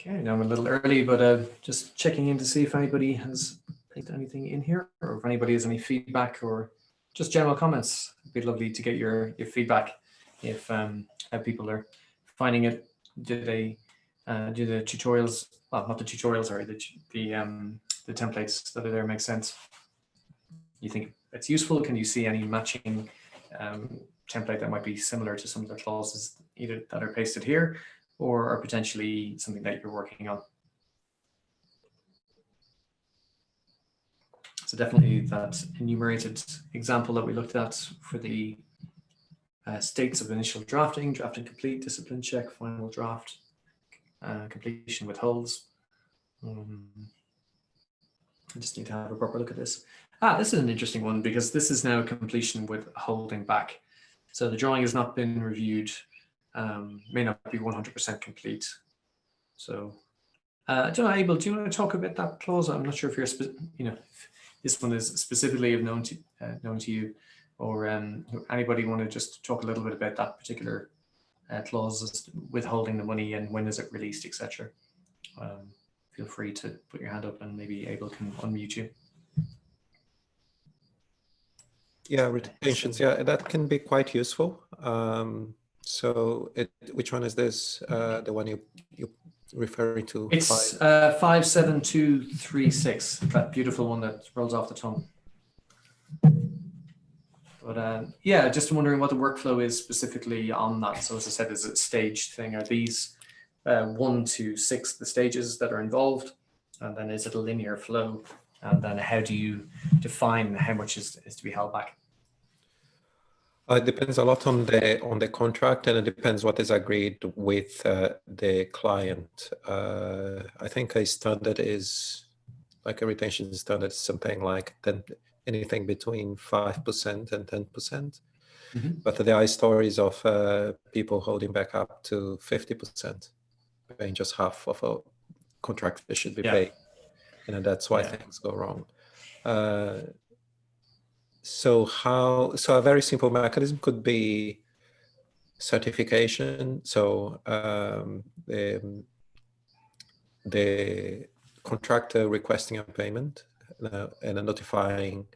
Okay, now I'm a little early, but just checking in to see if anybody has picked anything in here, or if anybody has any feedback or just general comments. It'd be lovely to get your feedback if how people are finding it. Do they do the tutorials? Well, not the tutorials, sorry, the templates that are there make sense? You think it's useful? Can you see any matching template that might be similar to some of the clauses either that are pasted here, or are potentially something that you're working on? So definitely that enumerated example that we looked at for the states of initial drafting, drafting complete, discipline check, final draft, completion with holds. I just need to have a proper look at this. This is an interesting one because this is now completion with holding back. So the drawing has not been reviewed, may not be 100% complete. So, do you want to talk about that clause? I'm not sure if you're, if this one is specifically known to you, or anybody want to just talk a little bit about that particular clause, withholding the money and when is it released, etc. Feel free to put your hand up and maybe Abel can unmute you. Yeah, retentions. Yeah, that can be quite useful. So which one is this? The one you referring to? It's 57236, that beautiful one that rolls off the tongue. But yeah, just wondering what the workflow is specifically on that. So as I said, is it a staged thing? Are these 1 to 6 the stages that are involved? And then is it a linear flow? And then how do you define how much is to be held back? It depends a lot on the contract, and it depends what is agreed with the client. I think a standard is like a retention standard, something like anything between 5% and 10%. Mm-hmm. But there are stories of people holding back up to 50%, paying just half of a contract that should be paid, and that's why things go wrong. So a very simple mechanism could be certification. So the contractor requesting a payment and notifying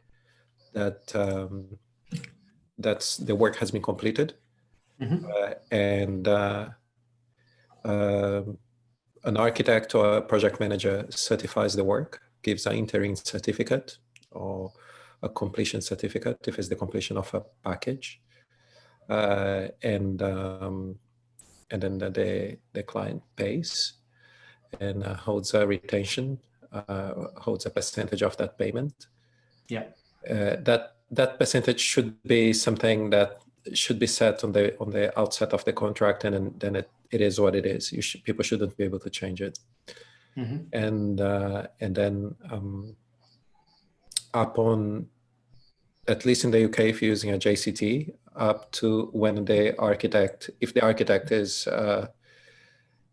that that's the work has been completed, mm-hmm. And an architect or a project manager certifies the work, gives an interim certificate or a completion certificate if it's the completion of a package, and then the client pays and holds a retention, holds a percentage of that payment. Yeah. That percentage should be something that should be set on the outset of the contract, and then it is what it is. People shouldn't be able to change it. Mm-hmm. And then upon, at least in the UK, if you're using a JCT, up to when the architect, if the architect is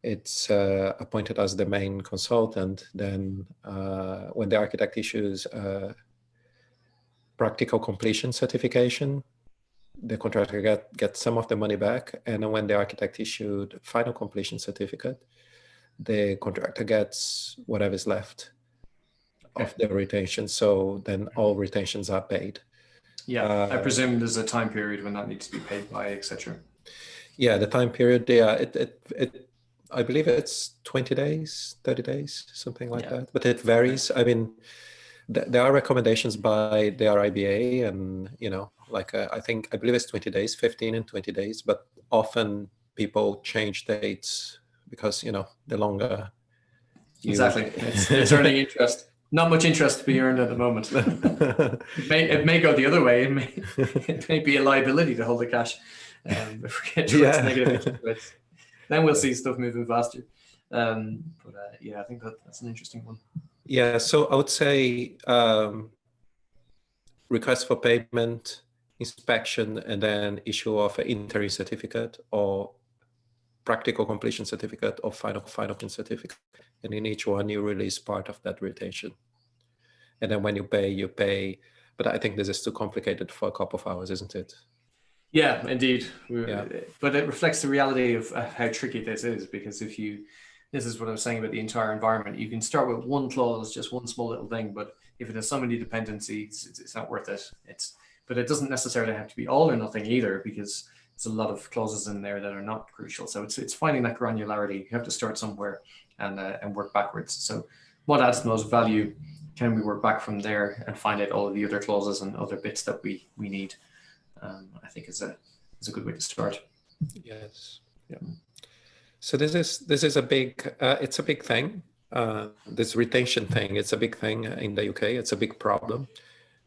appointed as the main consultant, then when the architect issues practical completion certification, the contractor gets some of the money back, and when the architect issued final completion certificate, the contractor gets whatever is left of the retention. So then all retentions are paid. Yeah, I presume there's a time period when that needs to be paid by, etc. Yeah, the time period. Yeah, I believe it's 20 days, 30 days, something like that. But it varies. I mean, there are recommendations by the RIBA, and I believe it's 20 days, 15 and 20 days. But often people change dates because the longer. Exactly, it's earning interest. Not much interest to be earned at the moment. It may go the other way. It may be a liability to hold the cash if we get towards negative interest rates. Then we'll see stuff moving faster. Yeah, I think that's an interesting one. Yeah, so I would say request for payment, inspection, and then issue of an interim certificate or practical completion certificate or final certificate. And in each one, you release part of that retention. And then when you pay. But I think this is too complicated for a couple of hours, isn't it? Yeah, indeed. But it reflects the reality of how tricky this is, because if you this is what I was saying about the entire environment. You can start with one clause, just one small little thing, but if it has so many dependencies, it's not worth it. But it doesn't necessarily have to be all or nothing either, because there's a lot of clauses in there that are not crucial. So it's finding that granularity. You have to start somewhere and work backwards. So what adds the most value? Can we work back from there and find out all of the other clauses and other bits that we need? I think is a good way to start. Yes. Yeah. So this is a big it's a big thing. This retention thing, it's a big thing in the UK. It's a big problem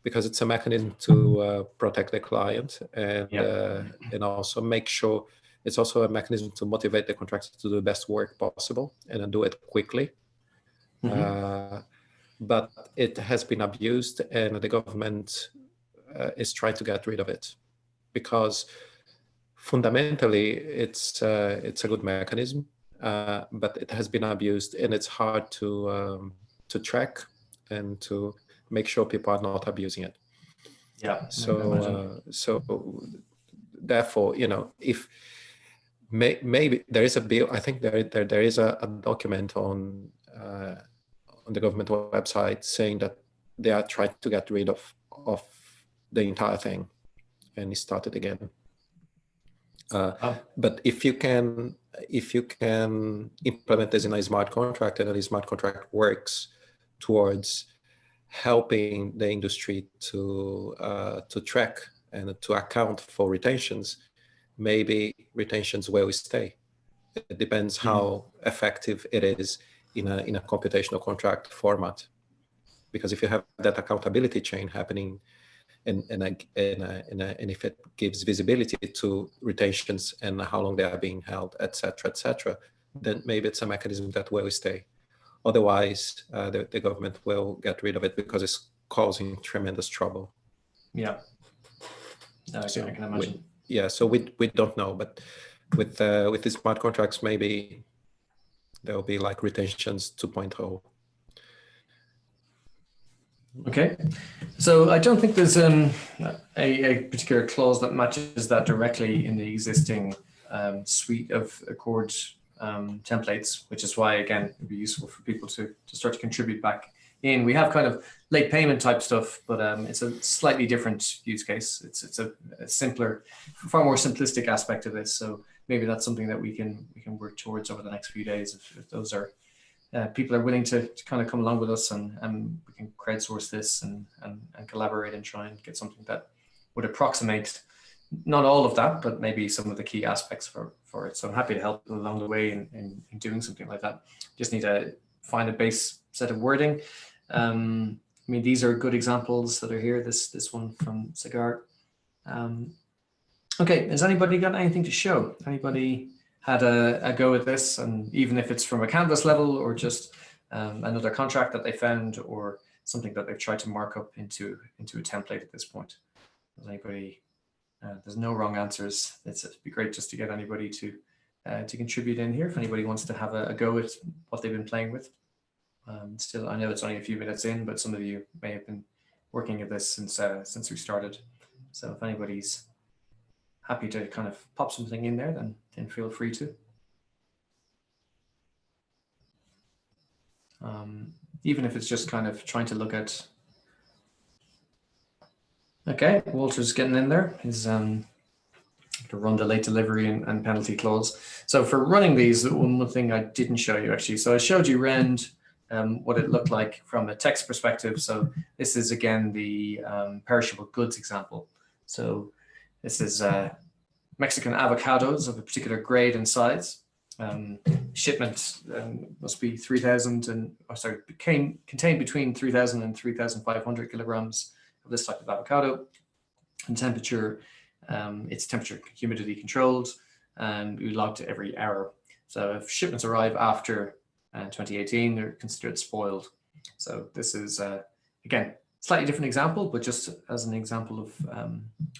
because it's a mechanism to protect the client and also make sure it's also a mechanism to motivate the contractor to do the best work possible and do it quickly. But it has been abused, and the government is trying to get rid of it because fundamentally it's a good mechanism, but it has been abused, and it's hard to track and to make sure people are not abusing it. Yeah. So therefore, if maybe there is a bill, I think there is a document on the government website saying that they are trying to get rid of the entire thing and start it again. But if you can implement this in a smart contract, and a smart contract works towards helping the industry to track and to account for retentions, maybe retentions will stay. It depends how effective it is in a computational contract format, because if you have that accountability chain happening, and if it gives visibility to retentions and how long they are being held, etc., then maybe it's a mechanism that will stay. Otherwise, the government will get rid of it because it's causing tremendous trouble. Yeah, I can imagine. So we don't know, but with these smart contracts, maybe there will be like retentions 2.0. Okay, so I don't think there's a particular clause that matches that directly in the existing suite of Accord templates, which is why, again, it would be useful for people to start to contribute back in. We have kind of late payment type stuff, but it's a slightly different use case. It's a simpler, far more simplistic aspect of this. So maybe that's something that we can work towards over the next few days if those are people are willing to kind of come along with us, and we can crowdsource this and collaborate and try and get something that would approximate not all of that, but maybe some of the key aspects for it. So I'm happy to help along the way in doing something like that. Just need to find a base set of wording. I mean, these are good examples that are here. This one from Cigar. Okay, has anybody got anything to show? Anybody had a go at this, and even if it's from a canvas level or just another contract that they found or something that they've tried to mark up into a template at this point? Does anybody? There's no wrong answers. It'd be great just to get anybody to contribute in here if anybody wants to have a go at what they've been playing with. Still, I know it's only a few minutes in, but some of you may have been working at this since we started. So if anybody's happy to kind of pop something in there, then feel free to. Even if it's just kind of trying to look at. Okay, Walter's getting in there. He's to run the late delivery and penalty clause. So for running these, one thing I didn't show you actually. So I showed you Rend, what it looked like from a text perspective. So this is again the perishable goods example. So this is Mexican avocados of a particular grade and size. Shipment must be 3,000 and contained between 3,000 and 3,500 kilograms of this type of avocado. And temperature, it's temperature humidity controlled, and we log to every hour. So if shipments arrive after 2018, they're considered spoiled. So this is again slightly different example, but just as an example of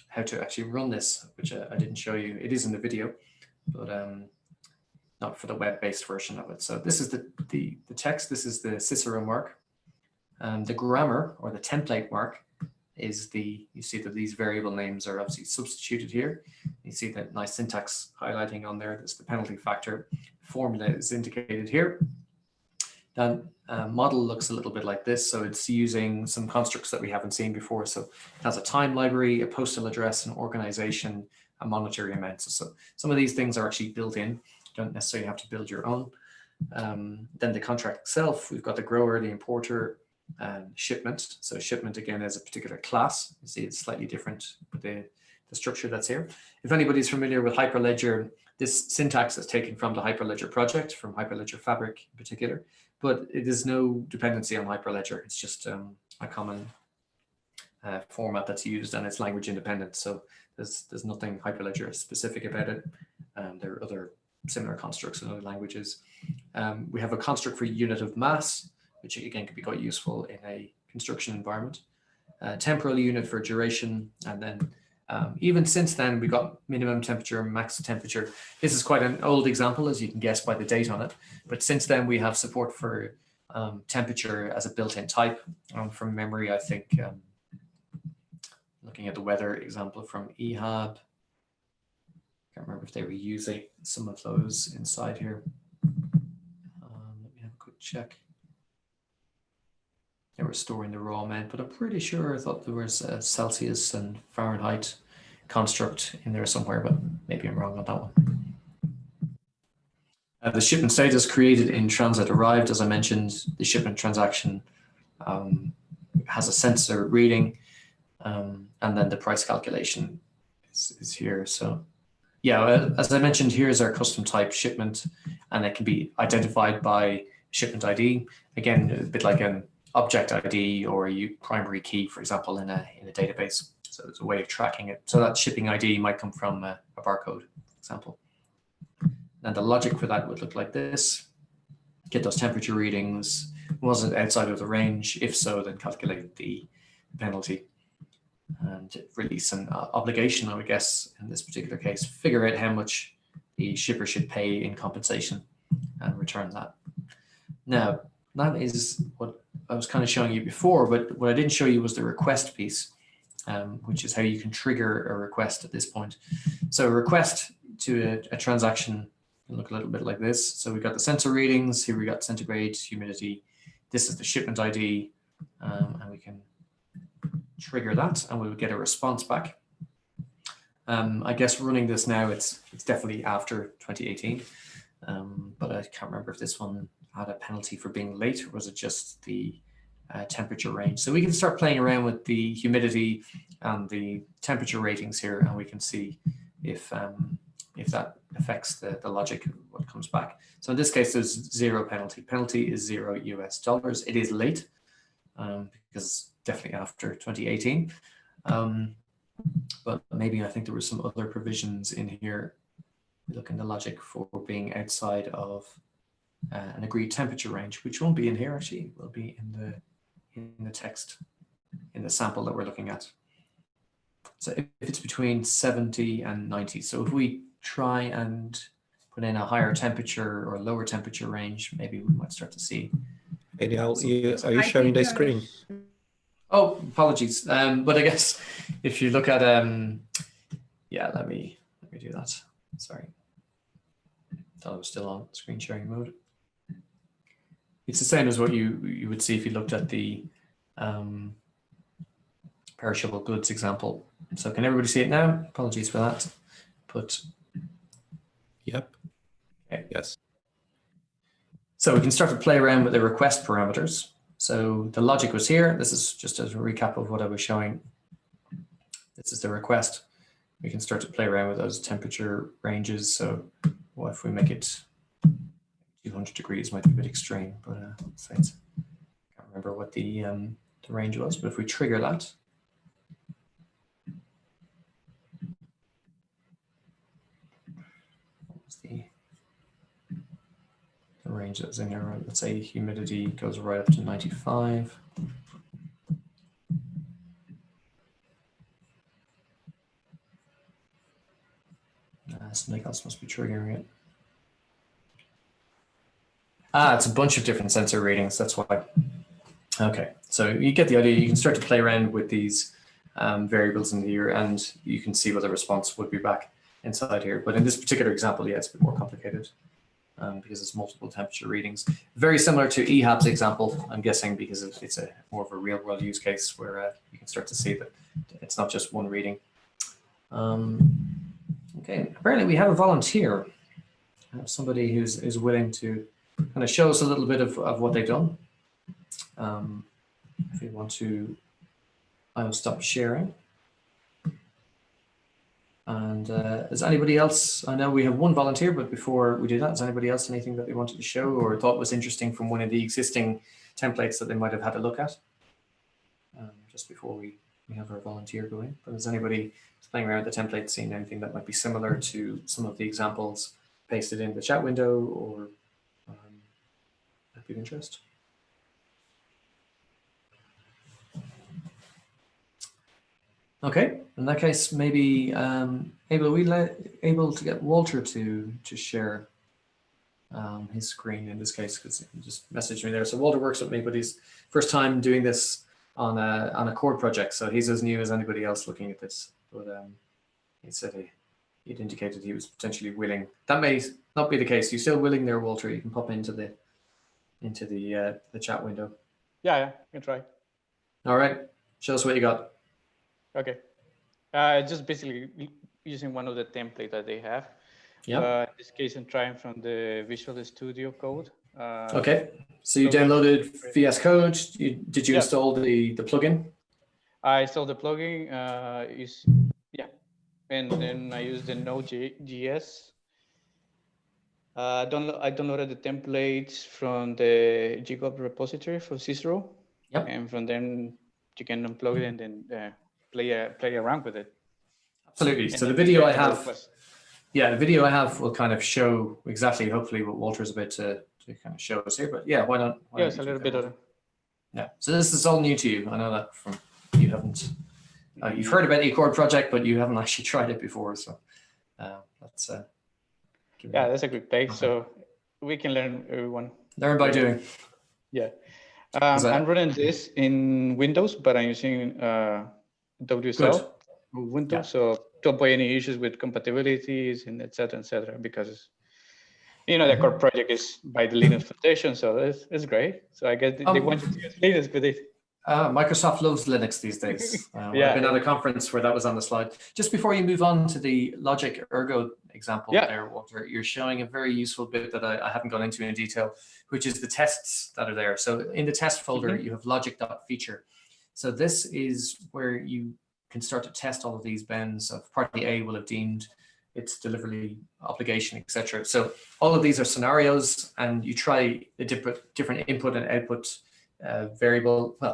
how to actually run this, which I didn't show you. It is in the video, but not for the web-based version of it. So this is the text. This is the Cicero mark. The grammar or the template mark is you see that these variable names are obviously substituted here. You see that nice syntax highlighting on there. There's the penalty factor. Formula is indicated here. That model looks a little bit like this. So it's using some constructs that we haven't seen before. So it has a time library, a postal address, an organization, a monetary amount. So some of these things are actually built in. You don't necessarily have to build your own. Then the contract itself, we've got the grower, the importer, and shipment. So shipment again is a particular class. You see it's slightly different with the structure that's here. If anybody's familiar with Hyperledger, this syntax is taken from the Hyperledger project, from Hyperledger Fabric in particular, but it is no dependency on Hyperledger. It's just a common format that's used, and it's language independent. So there's nothing Hyperledger specific about it. There are other similar constructs in other languages. We have a construct for unit of mass, which again could be quite useful in a construction environment. Temporal unit for duration, and then even since then we got minimum temperature, max temperature. This is quite an old example, as you can guess by the date on it. But since then we have support for temperature as a built-in type. From memory, I think looking at the weather example from EHAB, can't remember if they were using some of those inside here. Let me have a quick check. They were storing the raw amount, but I'm pretty sure I thought there was a Celsius and Fahrenheit construct in there somewhere, but maybe I'm wrong on that one. The shipment status created in transit arrived, as I mentioned. The shipment transaction has a sensor reading, and then the price calculation is here. So yeah, as I mentioned, here's our custom type shipment, and it can be identified by shipment ID. Again, a bit like an object ID or a primary key, for example, in a database. So there's a way of tracking it. So that shipping ID might come from a barcode, for example. And the logic for that would look like this. Get those temperature readings. Was it outside of the range? If so, then calculate the penalty and release an obligation, I would guess, in this particular case. Figure out how much the shipper should pay in compensation and return that. Now, that is what I was kind of showing you before, but what I didn't show you was the request piece, which is how you can trigger a request at this point. So a request to a transaction can look a little bit like this. So we've got the sensor readings, here we got centigrade, humidity. This is the shipment ID, and we can trigger that and we would get a response back. I guess running this now, it's definitely after 2018, but I can't remember if this one had a penalty for being late, or was it just the temperature range? So we can start playing around with the humidity and the temperature ratings here, and we can see if that affects the logic of what comes back. So in this case, there's zero penalty. Penalty is $0 US. It is late because it's definitely after 2018. But maybe I think there were some other provisions in here. Look in the logic for being outside of an agreed temperature range, which won't be in here actually, will be in the text, in the sample that we're looking at. So if it's between 70 and 90, so if we try and put in a higher temperature or lower temperature range, maybe we might start to see. Hey, Niall, are you sharing the screen? Oh, apologies. But I guess if you look at, yeah, let me do that. Sorry. Thought I was still on screen sharing mode. It's the same as what you would see if you looked at the perishable goods example. So can everybody see it now? Apologies for that. But yep. Okay. Yes. So we can start to play around with the request parameters. So the logic was here. This is just as a recap of what I was showing. This is the request. We can start to play around with those temperature ranges. So what if we make it 200 degrees? Might be a bit extreme, but let's say it's, I can't remember what the range was, but if we trigger that, what was the range that was in here? Let's say humidity goes right up to 95. Something else must be triggering it. It's a bunch of different sensor readings, that's why. Okay, so you get the idea. You can start to play around with these variables in here, and you can see what the response would be back inside here. But in this particular example, yeah, it's a bit more complicated because it's multiple temperature readings. Very similar to EHAB's example, I'm guessing, because it's a more of a real world use case where you can start to see that it's not just one reading. Okay, apparently we have a volunteer, somebody who's willing to kind of show us a little bit of what they've done. If you want to, I'll stop sharing. And is anybody else? I know we have one volunteer, but before we do that, is anybody else anything that they wanted to show or thought was interesting from one of the existing templates that they might have had a look at? Just before we have our volunteer going. But is anybody playing around with the template, seeing anything that might be similar to some of the examples pasted in the chat window, or might be of interest? Okay, in that case, maybe able to get Walter to share his screen in this case, because he just messaged me there. So Walter works with me, but he's first time doing this on a core project, so he's as new as anybody else looking at this. But he said he'd indicated he was potentially willing. That may not be the case. You still willing there, Walter? You can pop into the chat window. Yeah, I can try. All right, show us what you got. Okay, just basically using one of the templates that they have. Yeah. In this case, I'm trying from the Visual Studio Code. Okay, so you downloaded VS Code. Did you install the plugin? I installed the plugin. And then I used the Node.js. I downloaded the templates from the GitHub repository for Cicero. Yep. And from then you can unplug it and then play around with it. Absolutely. So the video I have, the video I have will kind of show exactly, hopefully, what Walter's about to kind of show us here. But yeah, why not? It's a little bit of. Yeah. So this is all new to you. I know that from you haven't. You've heard about the Accord project, but you haven't actually tried it before. So that's. That's a good take. So we can learn, everyone. Learn by doing. Yeah. I'm running this in Windows, but I'm using WSL Windows, so to avoid any issues with compatibilities and et cetera, because the core project is by the Linux Foundation, so it's great. So I guess they want you to use Linux with it. Microsoft loves Linux these days. I've been at a conference where that was on the slide. Just before you move on to the Logic Ergo example there, Walter, you're showing a very useful bit that I haven't gone into in detail, which is the tests that are there. So in the test folder, you have logic.feature. So this is where you can start to test all of these bends of party A will have deemed its delivery obligation, etc. So all of these are scenarios, and you try the different input and output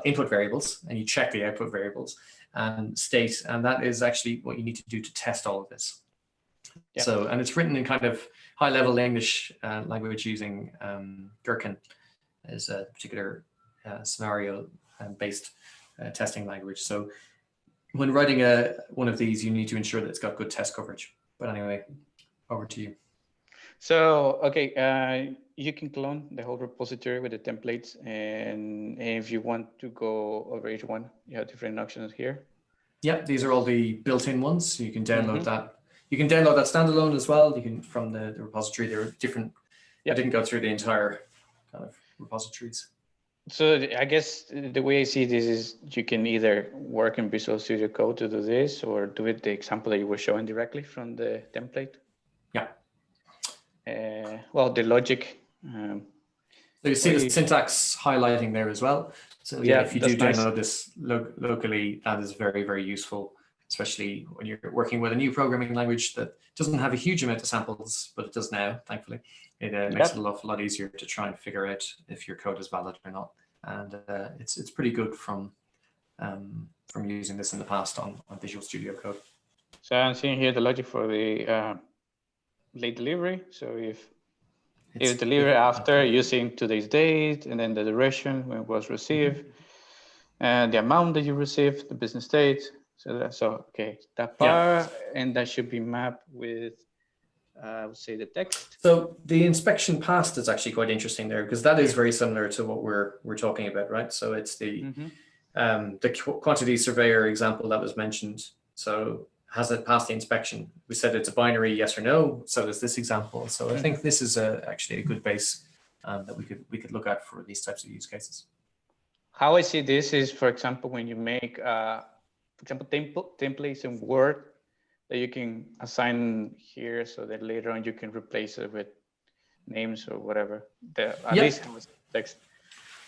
input variables, and you check the output variables and state, and that is actually what you need to do to test all of this. Yeah. So, and it's written in kind of high-level English language using Gherkin as a particular scenario-based testing language. So when writing one of these, you need to ensure that it's got good test coverage. But anyway, over to you. So, okay, you can clone the whole repository with the templates. And if you want to go over each one, you have different options here. Yeah, these are all the built-in ones. So you can download that. You can download that standalone as well. You can, from the repository, there are different, I didn't go through the entire kind of repositories. So I guess the way I see this is you can either work in Visual Studio Code to do this, or do it the example that you were showing directly from the template. Yeah. Well, the logic. So you see the syntax highlighting there as well. So yeah, if you do download this locally, that is very, very useful, especially when you're working with a new programming language that doesn't have a huge amount of samples, but it does now, thankfully. It makes it a lot easier to try and figure out if your code is valid or not. And it's pretty good from using this in the past on Visual Studio Code. So I'm seeing here the logic for the late delivery. So if delivered after using today's date, and then the duration when it was received, and the amount that you received, the business date. So okay, that part, and that should be mapped with, I would say, the text. So the inspection passed is actually quite interesting there, because that is very similar to what we're talking about, right? So it's the the quantity surveyor example that was mentioned. So has it passed the inspection? We said it's a binary yes or no. So is this example. So I think this is actually a good base that we could look at for these types of use cases. How I see this is, for example, when you make, for example, templates in Word that you can assign here, so that later on you can replace it with names or whatever. At least text.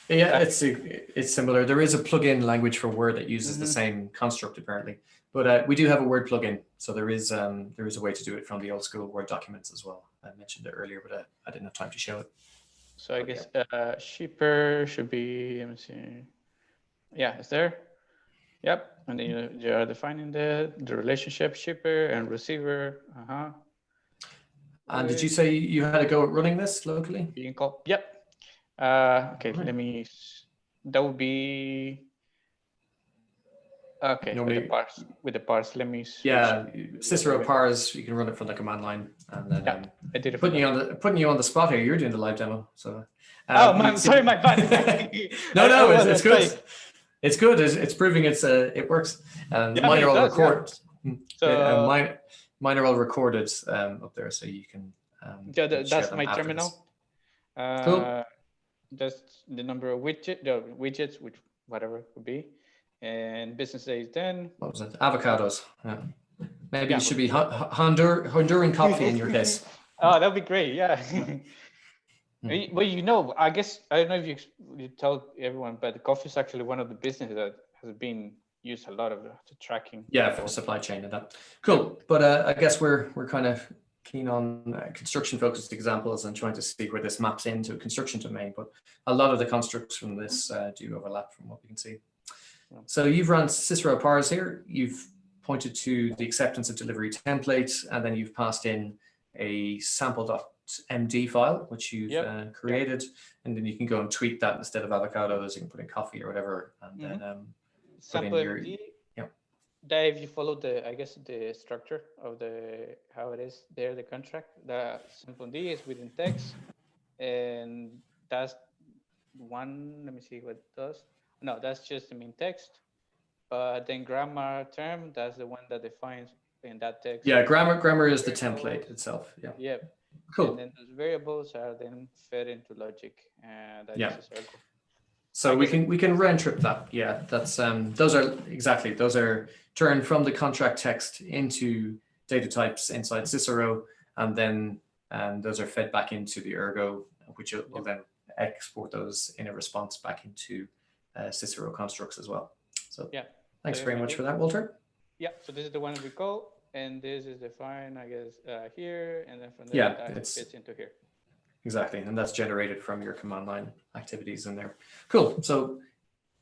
Yeah, it's similar. There is a plugin language for Word that uses the same construct apparently, but we do have a Word plugin, so there is a way to do it from the old school Word documents as well. I mentioned it earlier, but I didn't have time to show it. So I guess shipper should be. Let me see. Yeah, it's there. Yep, and then you are defining the relationship shipper and receiver. And did you say you had a go at running this locally? Being called. Yep. Okay, right. let me. That would be. Okay, Normally, with the parse, let me. Yeah, Cicero parse. You can run it from the command line, and then I did it. Putting you on the spot here. You're doing the live demo, so. Sorry, my bad. No, it's good. It's good. It's proving it works. And mine are all recorded. So mine are all recorded up there, so you can. That's my terminal. Cool. Just the number of widgets, which whatever it would be, and business days then. What was it? Avocados. Yeah. Maybe it should be Honduran coffee in your case. Oh, that'd be great. Yeah. Well, I guess I don't know if you tell everyone, but the coffee is actually one of the businesses that has been used a lot of the tracking. Yeah, for supply chain and that. Cool, but I guess we're kind of keen on construction focused examples and trying to see where this maps into a construction domain. But a lot of the constructs from this do overlap from what we can see. So you've run Cicero parse here. You've pointed to the acceptance of delivery template, and then you've passed in a sample.md file, which you've created, and then you can go and tweak that instead of avocados. You can put in coffee or whatever, and then put in your. Dave, you follow the structure of how it is there, the contract. The sample D is within text, and that's one. Let me see what it does. No, that's just the main text. Then grammar term, that's the one that defines in that text. Yeah, grammar is the template itself. Yeah. Yep. Cool. And then those variables are then fed into logic, and that is a circle. So we can round trip that. Yeah, that's those are turned from the contract text into data types inside Cicero, and then those are fed back into the Ergo, which will then export those in a response back into Cicero constructs as well. So thanks very much for that, Walter. Yeah, so this is the one we call, and this is defined, I guess, here, and then from there it fits into here. Exactly, and that's generated from your command line activities in there. Cool. So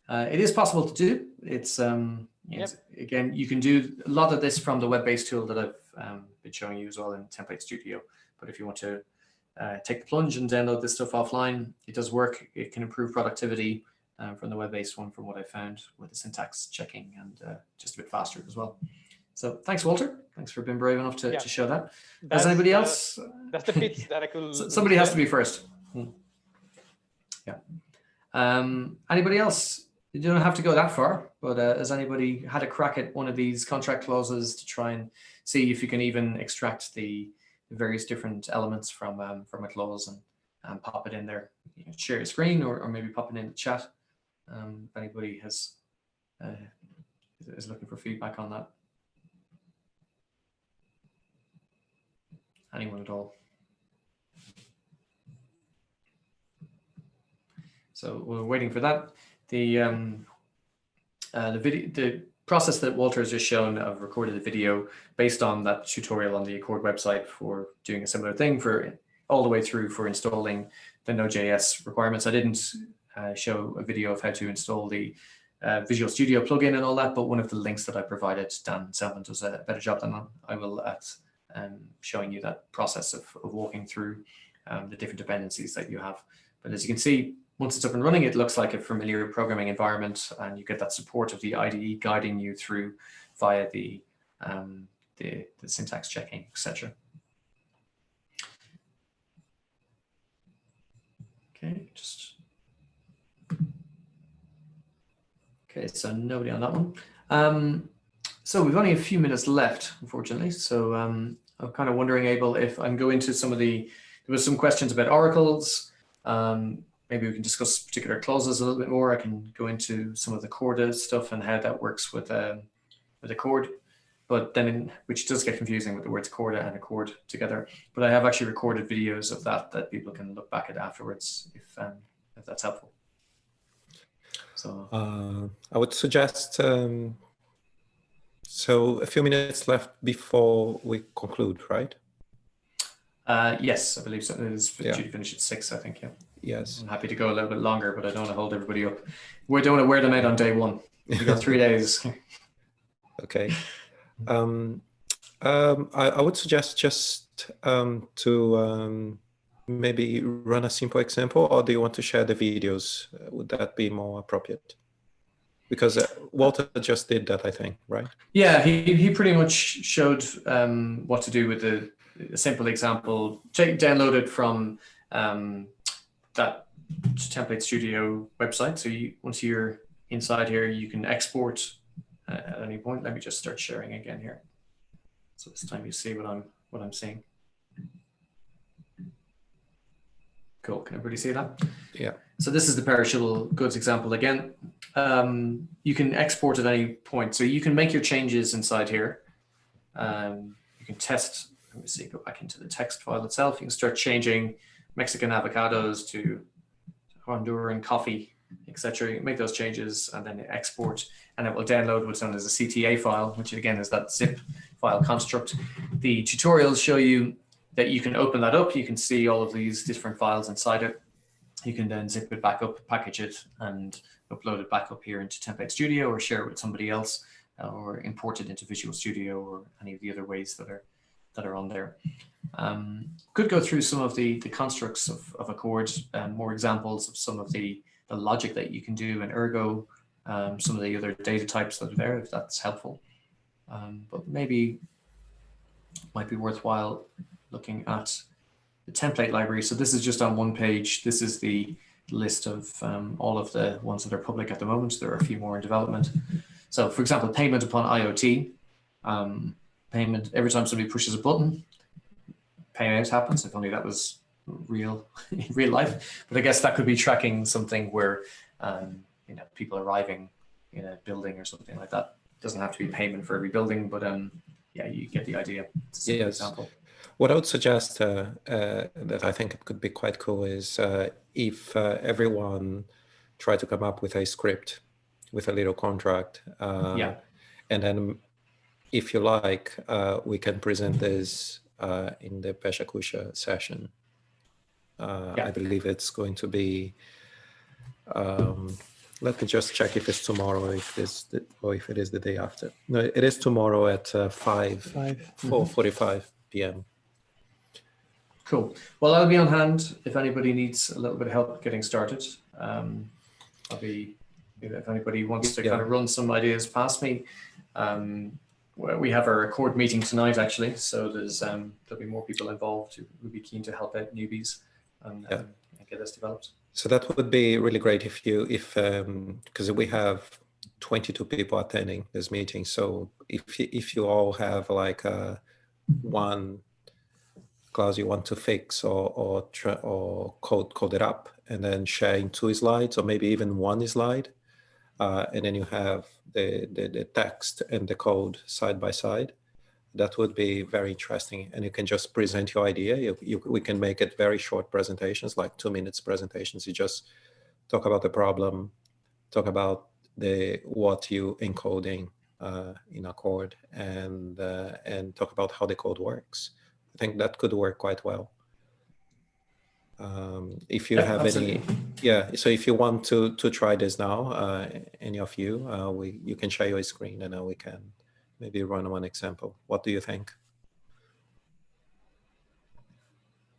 it is possible to do. It's again, you can do a lot of this from the web-based tool that I've been showing you as well in Template Studio. But if you want to take the plunge and download this stuff offline, it does work. It can improve productivity from the web-based one, from what I found with the syntax checking, and just a bit faster as well. So thanks, Walter. Thanks for being brave enough to show that. Has anybody else? That's the bits that I could. Somebody has to be first. Yeah. Anybody else? You don't have to go that far, but has anybody had a crack at one of these contract clauses to try and see if you can even extract the various different elements from a clause and pop it in there? You can share your screen or maybe pop it in the chat. If anybody is looking for feedback on that. Anyone at all? So we're waiting for that. The process that Walter has just shown of recorded the video based on that tutorial on the Accord website for doing a similar thing for all the way through for installing the Node.js requirements. I didn't show a video of how to install the Visual Studio plugin and all that, but one of the links that I provided, Dan Selman does a better job than I will at showing you that process of walking through the different dependencies that you have. But as you can see, once it's up and running, it looks like a familiar programming environment, and you get that support of the IDE guiding you through via the syntax checking, etc. Okay, Okay, so nobody on that one. So we've only a few minutes left, unfortunately. So I'm kind of wondering, Abel, if I can go into some of there was some questions about oracles. Maybe we can discuss particular clauses a little bit more. I can go into some of the Corda stuff and how that works with a chord, but then which does get confusing with the words Corda and accord together. But I have actually recorded videos of that people can look back at afterwards if that's helpful. So I would suggest, so a few minutes left before we conclude, right? yes, I believe so. It is due to finish at 6, I think, yeah. Yes. I'm happy to go a little bit longer, but I don't want to hold everybody up. We don't want to wear them out on day 1. We got 3 days. Okay. I would suggest just to maybe run a simple example, or do you want to share the videos? Would that be more appropriate? Because Walter just did that, I think, right? Yeah, he pretty much showed what to do with a simple example. Download it from that Template Studio website. So once you're inside here, you can export at any point. Let me just start sharing again here. So this time you see what I'm seeing. Cool. Can everybody see that? Yeah. So this is the perishable goods example again. You can export at any point. So you can make your changes inside here. You can test. Let me see. Go back into the text file itself. You can start changing Mexican avocados to Honduran coffee, etc. You can make those changes and then export, and it will download what's known as a CTA file, which again is that zip file construct. The tutorials show you that you can open that up. You can see all of these different files inside it. You can then zip it back up, package it, and upload it back up here into Template Studio, or share it with somebody else, or import it into Visual Studio, or any of the other ways that are on there. Could go through some of the constructs of a chord, more examples of some of the logic that you can do in Ergo, some of the other data types that are there, if that's helpful. But maybe might be worthwhile looking at the template library. So this is just on one page. This is the list of all of the ones that are public at the moment. There are a few more in development. So for example, payment upon IoT. Payment, every time somebody pushes a button, payout happens. If only that was real in real life. But I guess that could be tracking something where people arriving in a building or something like that. It doesn't have to be payment for every building, but yeah, you get the idea. It's a yes. example. What I would suggest that I think it could be quite cool is if everyone tried to come up with a script with a little contract. Yeah. And then if you like, we can present this in the Peshakusha session. Yeah. I believe it's going to be, let me just check if it's tomorrow, or if it is the day after. No, it is tomorrow at 4:45 p.m. Cool. Well, I'll be on hand if anybody needs a little bit of help getting started. I'll be, if anybody wants to kind of run some ideas past me. We have a record meeting tonight, actually, so there'll be more people involved who would be keen to help out newbies and get this developed. So that would be really great if because we have 22 people attending this meeting. So if you all have like one clause you want to fix or code it up and then share in 2 slides, or maybe even 1 slide, and then you have the text and the code side by side, that would be very interesting. And you can just present your idea. We can make it very short presentations, like 2 minutes presentations. You just talk about the problem, talk about what you encoding in a code, and talk about how the code works. I think that could work quite well. If you have any, so if you want to try this now, any of you, you can share your screen and we can maybe run one example. What do you think?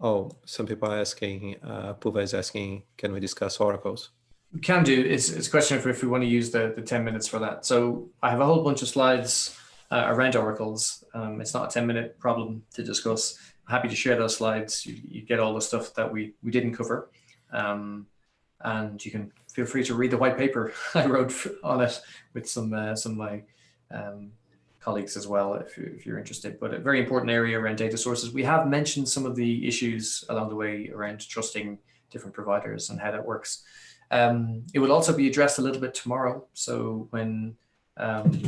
Oh, some people are asking, Puva is asking, can we discuss oracles? We can do. It's a question of if we want to use the 10 minutes for that. So I have a whole bunch of slides around oracles. It's not a 10-minute problem to discuss. I'm happy to share those slides. You get all the stuff that we didn't cover. And you can feel free to read the white paper I wrote on it with some of my colleagues as well, if you're interested. But a very important area around data sources. We have mentioned some of the issues along the way around trusting different providers and how that works. It will also be addressed a little bit tomorrow. So when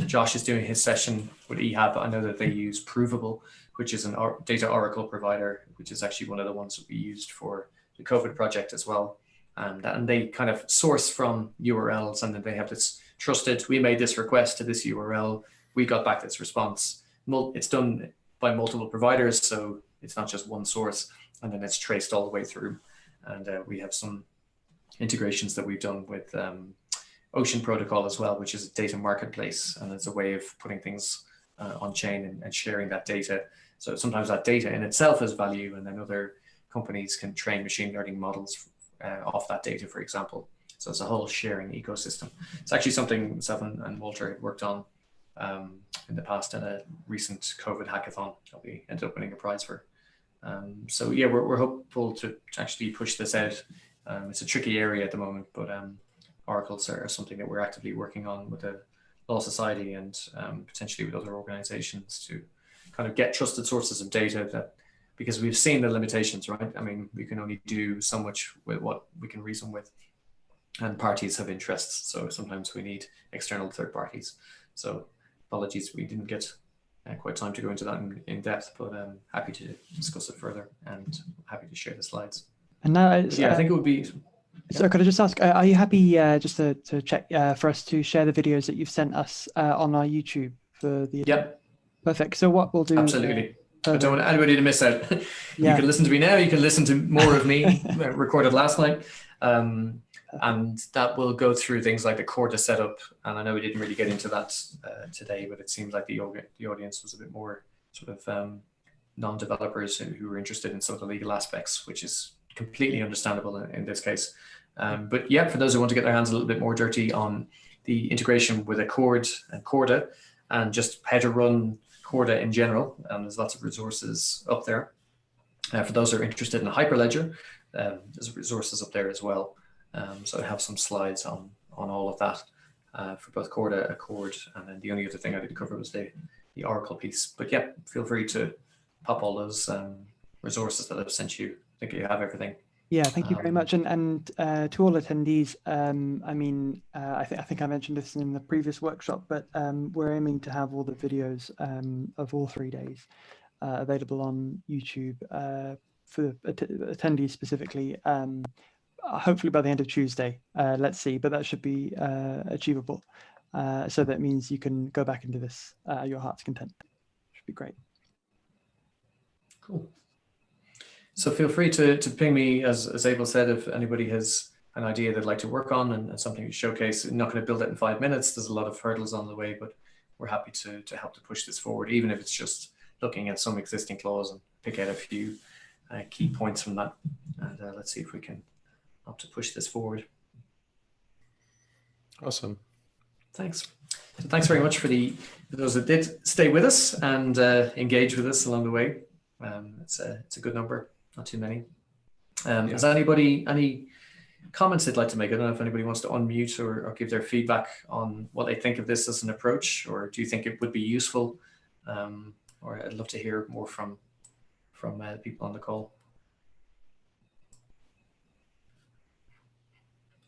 Josh is doing his session with EHAB, I know that they use Provable, which is an data oracle provider, which is actually one of the ones that we used for the COVID project as well. And they kind of source from URLs, and then they have this trusted, we made this request to this URL, we got back this response. It's done by multiple providers, so it's not just one source, and then it's traced all the way through. And we have some integrations that we've done with Ocean Protocol as well, which is a data marketplace, and it's a way of putting things on chain and sharing that data. So sometimes that data in itself has value, and then other companies can train machine learning models off that data, for example. So it's a whole sharing ecosystem. It's actually something myself and Walter had worked on in the past in a recent COVID hackathon that we ended up winning a prize for. So yeah, we're hopeful to actually push this out. It's a tricky area at the moment, but oracles are something that we're actively working on with the Law Society and potentially with other organizations to kind of get trusted sources of data, that because we've seen the limitations, right? I mean, we can only do so much with what we can reason with, and parties have interests. So sometimes we need external third parties. So apologies, we didn't get quite time to go into that in depth, but I'm happy to discuss it further and happy to share the slides. And now, yeah, I think it would be. So could I just ask, are you happy just to check for us to share the videos that you've sent us on our YouTube for the? Yep. Perfect. So what we'll do. Absolutely. I don't want anybody to miss out. Yeah. You can listen to me now. You can listen to more of me recorded last night. And that will go through things like the Corda setup. And I know we didn't really get into that today, but it seems like the audience was a bit more sort of non-developers who were interested in some of the legal aspects, which is completely understandable in this case. But yeah, for those who want to get their hands a little bit more dirty on the integration with Accord and Corda, and just how to run Corda in general, there's lots of resources up there. For those who are interested in Hyperledger, there's resources up there as well. So I have some slides on all of that for both Corda, Accord, and then the only other thing I did cover was the Oracle piece. But yeah, feel free to pop all those resources that I've sent you. I think you have everything. Yeah, thank you very much. And to all attendees, I mean, I think I mentioned this in the previous workshop, but we're aiming to have all the videos of all 3 days available on YouTube for attendees specifically. Hopefully by the end of Tuesday, let's see, but that should be achievable. So that means you can go back into this at your heart's content. Should be great. Cool. So feel free to ping me, as Abel said, if anybody has an idea they'd like to work on and something to showcase. I'm not going to build it in 5 minutes. There's a lot of hurdles on the way, but we're happy to help to push this forward, even if it's just looking at some existing clause and pick out a few key points from that. And let's see if we can help to push this forward. Awesome. Thanks. So thanks very much for those that did stay with us and engage with us along the way. It's a good number. Not too many. Has anybody any comments they'd like to make? I don't know if anybody wants to unmute or give their feedback on what they think of this as an approach, or do you think it would be useful? Or I'd love to hear more from people on the call.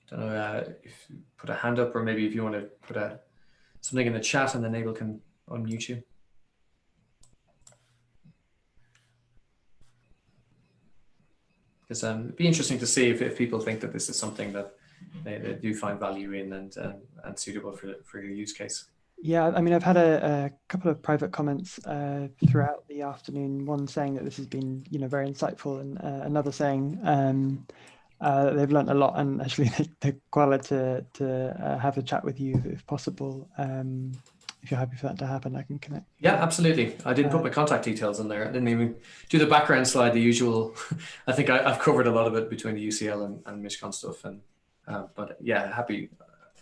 Don't know if you put a hand up, or maybe if you want to put something in the chat, and then Abel can unmute you. Because it'd be interesting to see if people think that this is something that they do find value in and suitable for your use case. Yeah, I mean, I've had a couple of private comments throughout the afternoon. One saying that this has been, very insightful, and another saying they've learned a lot, and actually they're quite glad to have a chat with you if possible. If you're happy for that to happen, I can connect. Yeah, absolutely. I didn't put my contact details in there. I didn't even do the background slide, the usual. I think I've covered a lot of it between the UCL and Mishcon stuff. And but yeah, happy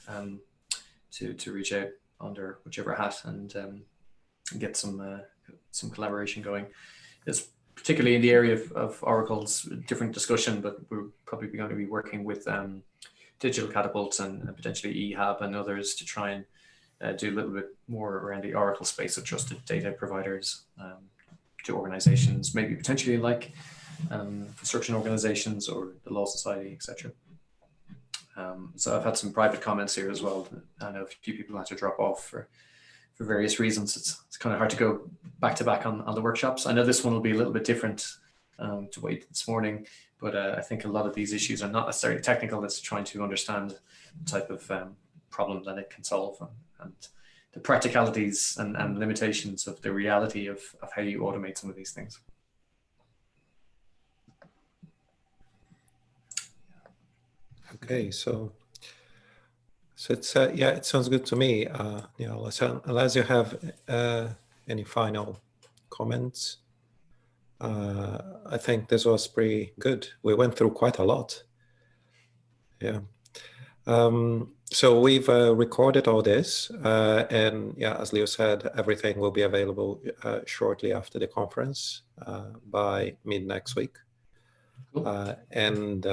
to reach out under whichever hat and get some collaboration going. It's particularly in the area of oracles, different discussion, but we're probably going to be working with digital catapults and potentially eHab and others to try and do a little bit more around the Oracle space of trusted data providers to organizations, maybe potentially like construction organizations or the Law Society, etc. So I've had some private comments here as well. I know a few people had to drop off for various reasons. It's kind of hard to go back to back on the workshops. I know this one will be a little bit different to what you did this morning, but I think a lot of these issues are not necessarily technical. It's trying to understand the type of problem that it can solve and the practicalities and limitations of the reality of how you automate some of these things. Okay, so it's yeah, it sounds good to me. You know, unless you have any final comments, I think this was pretty good. We went through quite a lot. Yeah. So we've recorded all this, and yeah, as Leo said, everything will be available shortly after the conference by mid next week. Cool. And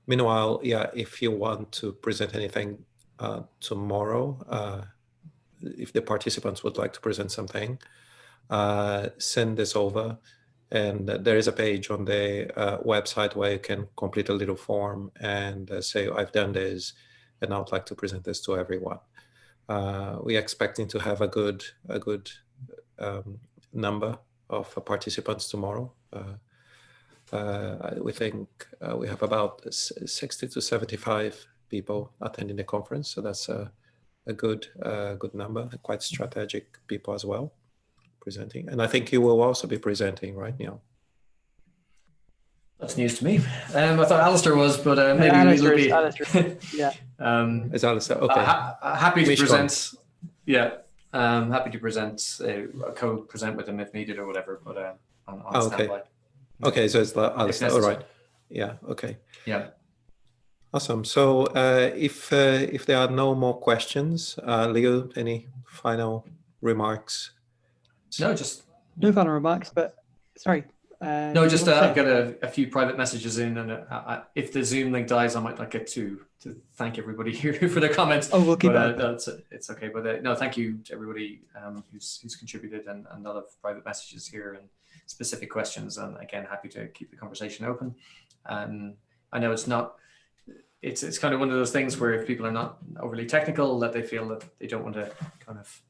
meanwhile, yeah, if you want to present anything tomorrow, if the participants would like to present something, send this over. And there is a page on the website where you can complete a little form and say, I've done this, and I would like to present this to everyone. We're expecting to have a good number of participants tomorrow. We think we have about 60 to 75 people attending the conference, so that's a good number. Quite strategic people as well presenting, and I think you will also be presenting, right, Neil? That's news to me. I thought Alistair was, but maybe Alistair, be. Alistair, yeah. Is Alistair okay? Happy to Mishcon. present. Yeah, happy to present. Co-present with him if needed or whatever. But on standby. Okay, so it's Alistair. All right. Yeah. Okay. Yeah. Awesome. So if there are no more questions, Leo, any final remarks? No, just no final remarks. But sorry. No, just I've got a few private messages in, and if the Zoom link dies, I might not get to thank everybody here for their comments. Oh, we'll keep it. No, it's okay. But no, thank you to everybody who's contributed, and a lot of private messages here and specific questions. And again, happy to keep the conversation open. And I know it's not. It's kind of one of those things where if people are not overly technical, that they feel that they don't want to kind of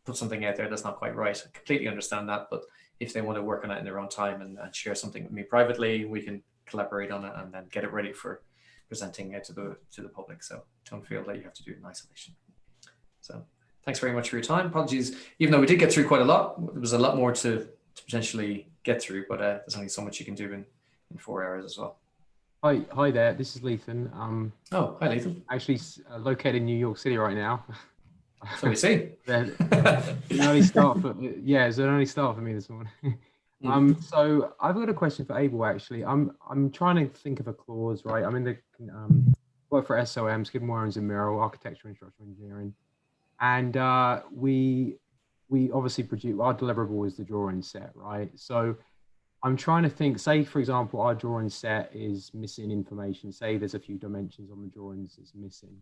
put something out there that's not quite right. I completely understand that, but if they want to work on it in their own time and share something with me privately, we can collaborate on it and then get it ready for presenting it to the public. So don't feel that you have to do it in isolation. So thanks very much for your time. Apologies, even though we did get through quite a lot, there was a lot more to potentially get through, but there's only so much you can do in 4 hours as well. Hi there, this is Lethan. Oh, hi Lethan. Actually located in New York City right now. So we see. An early start for, yeah, it's an early start for me this morning. So I've got a question for Abel. Actually, I'm trying to think of a clause, right? I'm in the work for SOM, Skidmore, Owens and Merrill, architecture and structural engineering, and we obviously produce our deliverable is the drawing set, right? So I'm trying to think. Say, for example, our drawing set is missing information. Say there's a few dimensions on the drawings that's missing.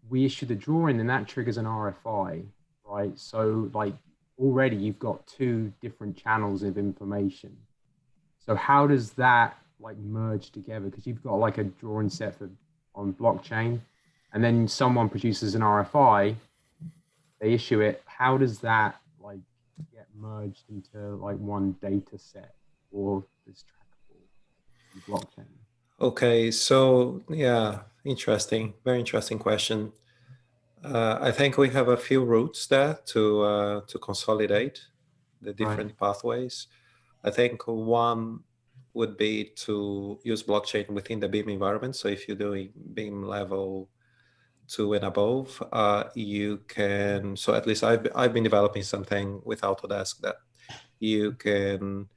We issue the drawing and that triggers an RFI, right? So like already you've got 2 different channels of information. So how does that like merge together? Because you've got like a drawing set on blockchain and then someone produces an RFI, they issue it. How does that like get merged into like one data set or this trackable blockchain? Okay, so yeah, interesting, very interesting question. I think we have a few routes there to consolidate the different pathways. I think one would be to use blockchain within the BIM environment. So if you're doing BIM level 2 and above, you can. So at least I've been developing something with Autodesk that you can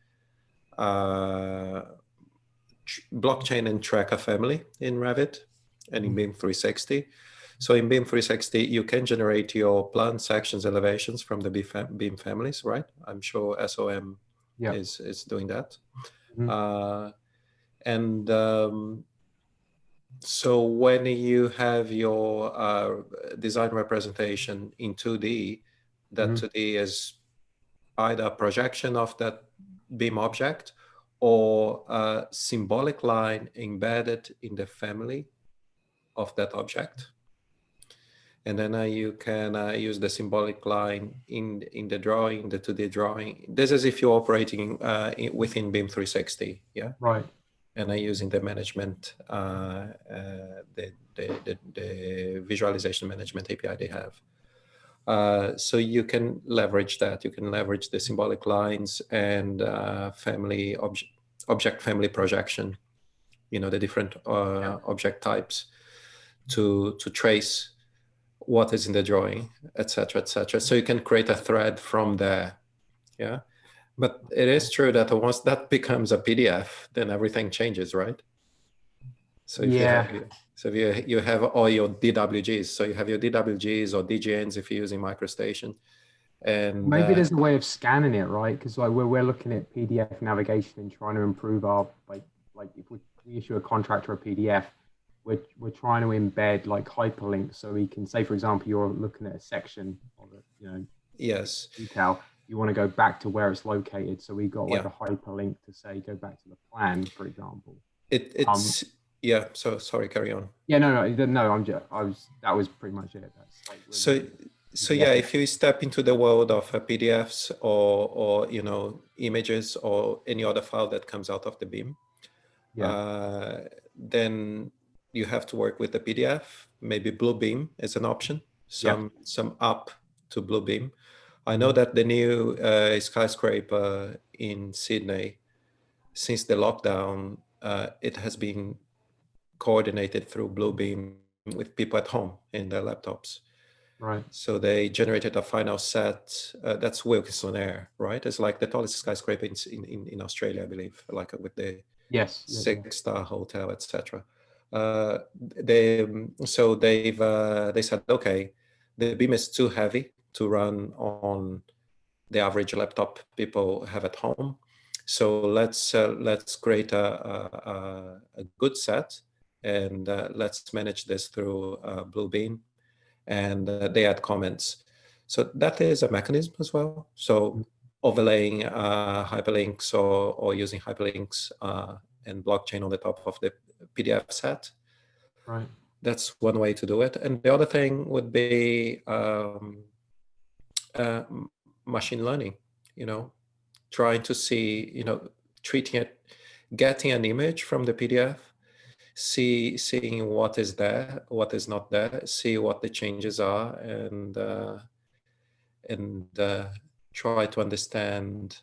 blockchain and track a family in Revit and in BIM 360. So in BIM 360, you can generate your plan sections, elevations from the BIM families, right? I'm sure SOM is doing that. So when you have your design representation in 2D, that 2D is either a projection of that beam object or a symbolic line embedded in the family of that object. And then you can use the symbolic line in the drawing, the 2D drawing. This is if you're operating within BIM 360, yeah? Right. And using the management, the visualization management API they have. So you can leverage that. You can leverage the symbolic lines and family object family projection, the different object types to trace what is in the drawing, etc., etc. So you can create a thread from there, yeah. But it is true that once that becomes a PDF, then everything changes, right? So if you have all your DWGs, so you have your DWGs or DGNs if you're using MicroStation, and maybe there's a way of scanning it, right? Because like we're looking at PDF navigation and trying to improve our like if we issue a contract or a PDF, we're trying to embed like hyperlinks so we can say, for example, you're looking at a section of it, yes, detail. You want to go back to where it's located, so we got like a hyperlink to say go back to the plan, for example. It's yeah. So sorry, carry on. Yeah, no. That was pretty much it. That's like really, so yeah, if you step into the world of PDFs or images or any other file that comes out of the BIM, then you have to work with the PDF. Maybe Bluebeam is an option. Some up to Bluebeam. I know that the new skyscraper in Sydney, since the lockdown, it has been coordinated through Bluebeam with people at home in their laptops. Right. So they generated a final set. That's Wilkinson Air, right? It's like the tallest skyscraper in Australia, I believe, like with the 6-star hotel, etc. They said, okay, the beam is too heavy to run on the average laptop people have at home. So let's create a good set, and let's manage this through Bluebeam. And they add comments. So that is a mechanism as well. So overlaying hyperlinks or using hyperlinks and blockchain on the top of the PDF set. Right. That's one way to do it. And the other thing would be machine learning, trying to see, treating it, getting an image from the PDF, seeing what is there, what is not there, see what the changes are, and try to understand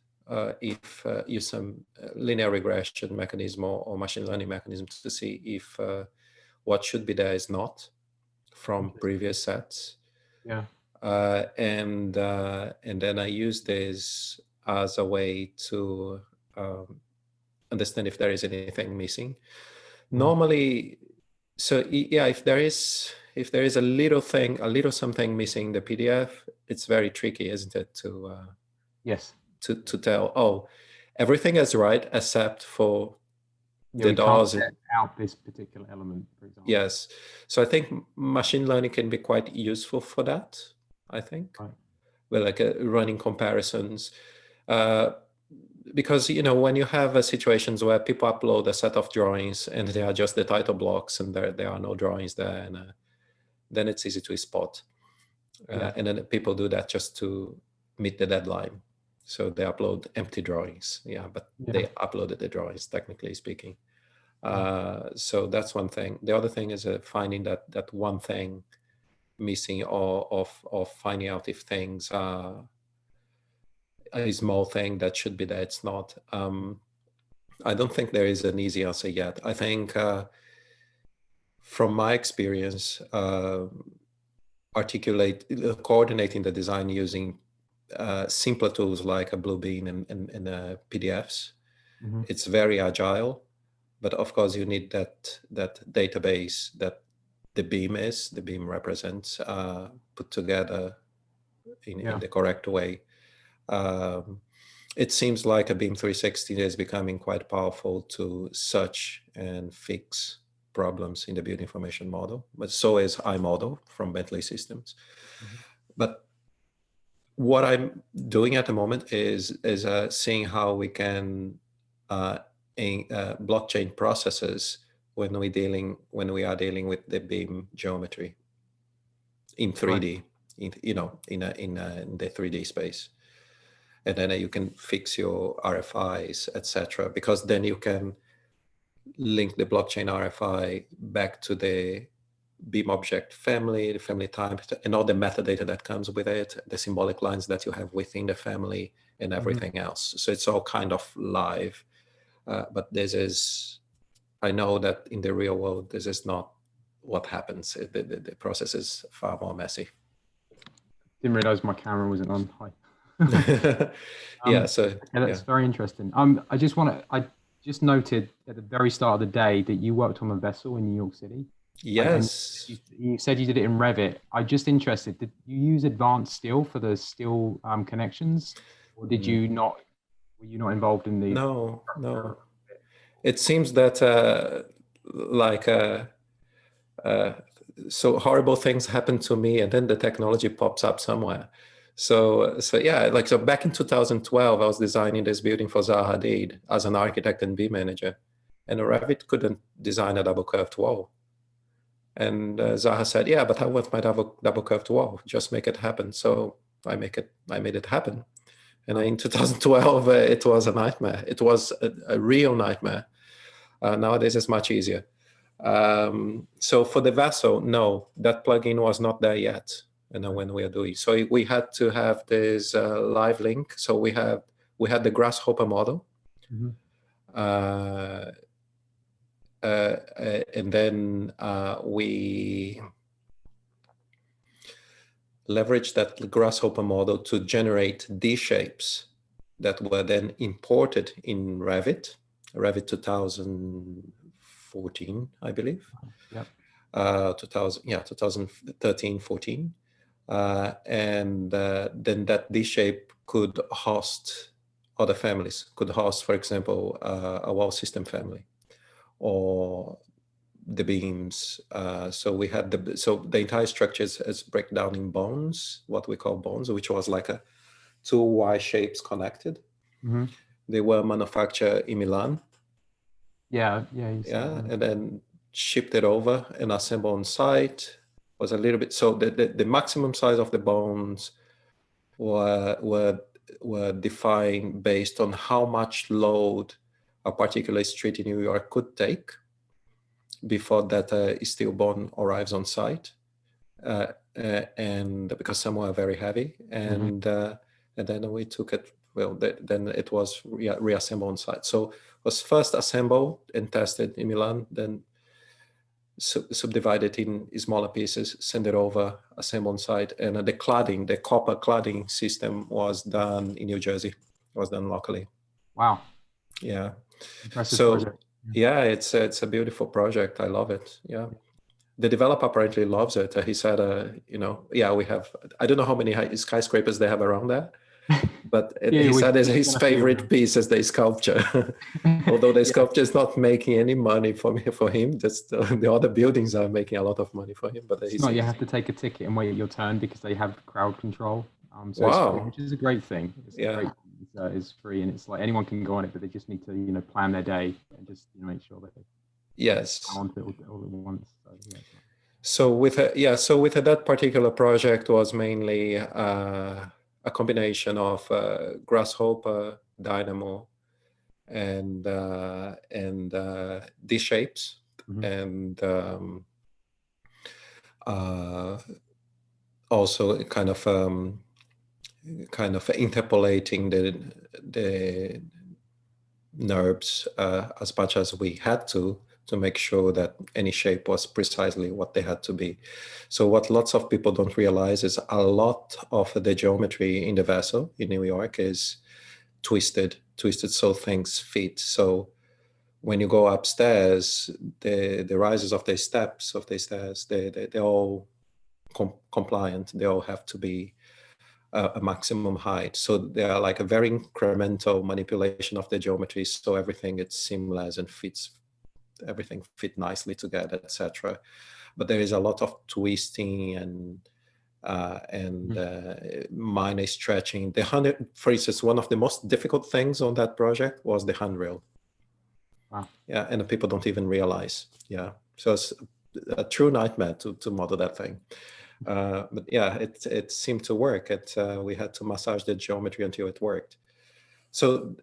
if use some linear regression mechanism or machine learning mechanism to see if what should be there is not from previous sets. Yeah. And then I use this as a way to understand if there is anything missing. Normally, so yeah, if there is a little something missing in the PDF, it's very tricky, isn't it, to to tell, oh, everything is right except for the doors. Set out this particular element, for example. Yes, so I think machine learning can be quite useful for that. I think, well, like running comparisons. Because when you have situations where people upload a set of drawings and they are just the title blocks and there are no drawings there, and then it's easy to spot. And then people do that just to meet the deadline, so they upload empty drawings. But they uploaded the drawings, technically speaking. So that's one thing. The other thing is finding that one thing missing, or finding out if things are a small thing that should be there, it's not. I don't think there is an easy answer yet. I think from my experience, coordinating the design using simpler tools like a Bluebeam and PDFs, it's very agile, but of course you need that database that the beam represents, put together in the correct way. It seems like a BIM 360 is becoming quite powerful to search and fix problems in the build information model, but so is iModel from Bentley Systems. But what I'm doing at the moment is seeing how we can blockchain processes when we are dealing with the beam geometry in 3D, in the 3D space, and then you can fix your RFIs, etc. Because then you can link the blockchain RFI back to the beam object family, the family type, and all the metadata that comes with it, the symbolic lines that you have within the family, and everything else. So it's all kind of live. But I know that in the real world, this is not what happens. The process is far more messy. Didn't realize my camera wasn't on. Hi. That's very interesting. I just noted at the very start of the day that you worked on a vessel in New York City. Yes. You said you did it in Revit. I'm just interested, did you use advanced steel for the steel connections, or did you not? Were you not involved in the? No. It seems that so horrible things happen to me, and then the technology pops up somewhere. So back in 2012, I was designing this building for Zaha Hadid as an architect and BIM manager, and Revit couldn't design a double curved wall. And Zaha said, "Yeah, but I want my double curved wall. Just make it happen." So I made it happen. And in 2012, it was a nightmare. It was a real nightmare. Nowadays, it's much easier. So for the vessel, no, that plugin was not there yet. When we are doing, so we had to have this live link. So we had the grasshopper model, and then we leveraged that grasshopper model to generate these shapes that were then imported in Revit 2014, I believe. Yep. 2013, 14. And then that D shape could host other families, could host, for example, a wall system family, or the beams. So we had the entire structure is breakdown in bones, what we call bones, which was like two Y shapes connected. They were manufactured in Milan. And then shipped it over and assembled on site. Was a little bit, so the maximum size of the bones were defined based on how much load a particular street in New York could take before that steel bone arrives on site, and because some were very heavy, and then we took it. Well, then it was reassembled on site. So it was first assembled and tested in Milan, then subdivided in smaller pieces, send it over, assemble on site, and the copper cladding system was done in New Jersey. It was done locally. Wow. Yeah. Impressive project. Yeah, it's a beautiful project. I love it. Yeah. The developer apparently loves it. He said, we have, I don't know how many skyscrapers they have around there, but he said his favorite piece is the sculpture. Although the sculpture is not making any money for him, just the other buildings are making a lot of money for him. But you have to take a ticket and wait your turn because they have crowd control. Wow. Which is a great thing. It's free, and it's like anyone can go on it, but they just need to plan their day and just make sure that they go on to it all at once. So with that particular project was mainly a combination of grasshopper, dynamo, and D shapes, and also kind of interpolating the NURBS as much as we had to make sure that any shape was precisely what they had to be. So what lots of people don't realize is a lot of the geometry in the vessel in New York is twisted so things fit. So when you go upstairs, the rises of the steps of the stairs, they're all compliant. They all have to be a maximum height. So they are like a very incremental manipulation of the geometry. So everything is seamless and fits everything fit nicely together, etc. But there is a lot of twisting and minor stretching. For instance, one of the most difficult things on that project was the handrail. Wow. Yeah, and the people don't even realize. Yeah, so it's a true nightmare to model that thing. But yeah, it seemed to work. We had to massage the geometry until it worked. So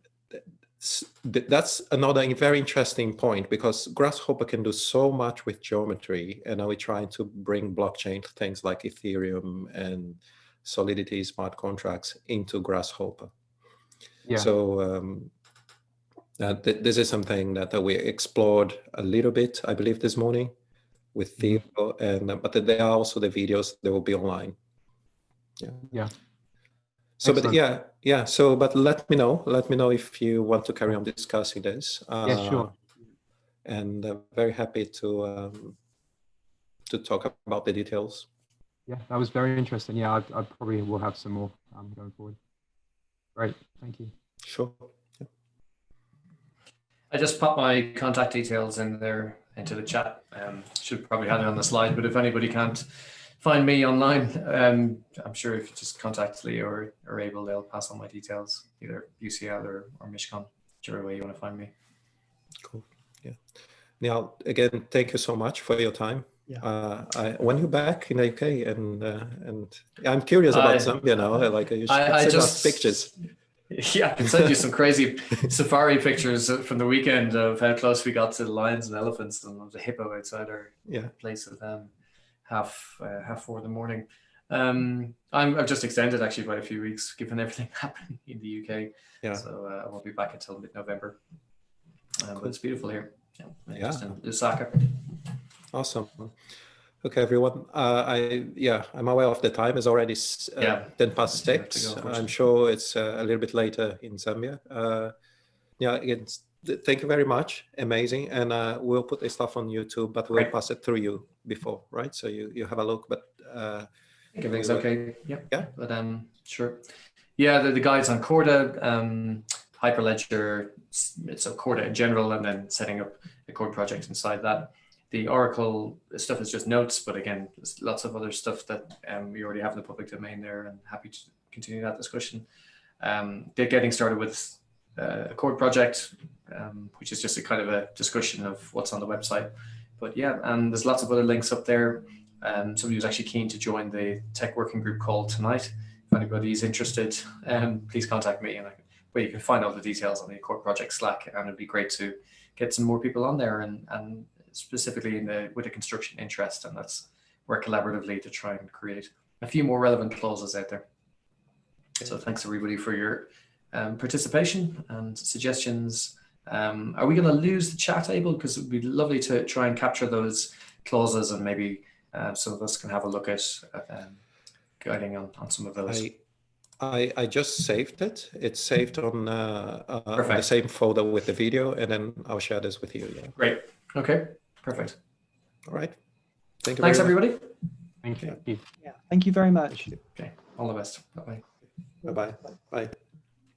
that's another very interesting point, because Grasshopper can do so much with geometry, and now we're trying to bring blockchain things like Ethereum and Solidity smart contracts into Grasshopper. Yeah. So this is something that we explored a little bit, I believe, this morning with Theo, but there are also the videos that will be online. Yeah. Yeah. So, Excellent. but but let me know if you want to carry on discussing this. Yeah, sure. And very happy to talk about the details. Yeah, that was very interesting. Yeah, I probably will have some more going forward. Great, thank you. Sure. Yeah. I just popped my contact details in there into the chat. Should probably have it on the slide, but if anybody can't find me online, I'm sure if you just contact Lee or Abel, they'll pass on my details, either UCL or Mishcon, whichever way you want to find me. Cool. Yeah. Niall, again, thank you so much for your time. Yeah. When you're back in the UK, and I'm curious about Zambia now. Like you should send us pictures. Yeah, I can send you some crazy safari pictures from the weekend of how close we got to the lions and elephants and the hippo outside our place at half 4 in the morning. I've just extended actually by a few weeks, given everything happening in the UK. Yeah. So I won't be back until mid-November. Cool. But it's beautiful here. Yeah. Just in Lusaka. Awesome. Okay, everyone. I'm aware of the time. It's already 6:10. I'm sure it's a little bit later in Zambia. Again, thank you very much. Amazing. And we'll put this stuff on YouTube, but we'll pass it through you before, right? So you have a look. But I think everything's okay. Yeah. But sure. Yeah, the guides on Corda, Hyperledger, so Corda in general, and then setting up the Cord project inside that. The Oracle stuff is just notes, but again, there's lots of other stuff that we already have in the public domain there, and happy to continue that discussion. They're getting started with a Cord project, which is just a kind of a discussion of what's on the website. But yeah, and there's lots of other links up there. Somebody was actually keen to join the tech working group call tonight. If anybody's interested, please contact me, and you can find all the details on the Cord project Slack, and it'd be great to get some more people on there and specifically with a construction interest, and let's work collaboratively to try and create a few more relevant clauses out there. So thanks everybody for your participation and suggestions. Are we going to lose the chat, Abel? Because it would be lovely to try and capture those clauses, and maybe some of us can have a look at guiding on some of those. I just saved it. It's saved on the same folder with the video, and then I'll share this with you. Yeah. Great. Okay. Perfect. All right. Thank you. Thanks, everybody. Thank you. Yeah. Thank you very much. Okay. All the best. Bye-bye. Bye-bye. Bye.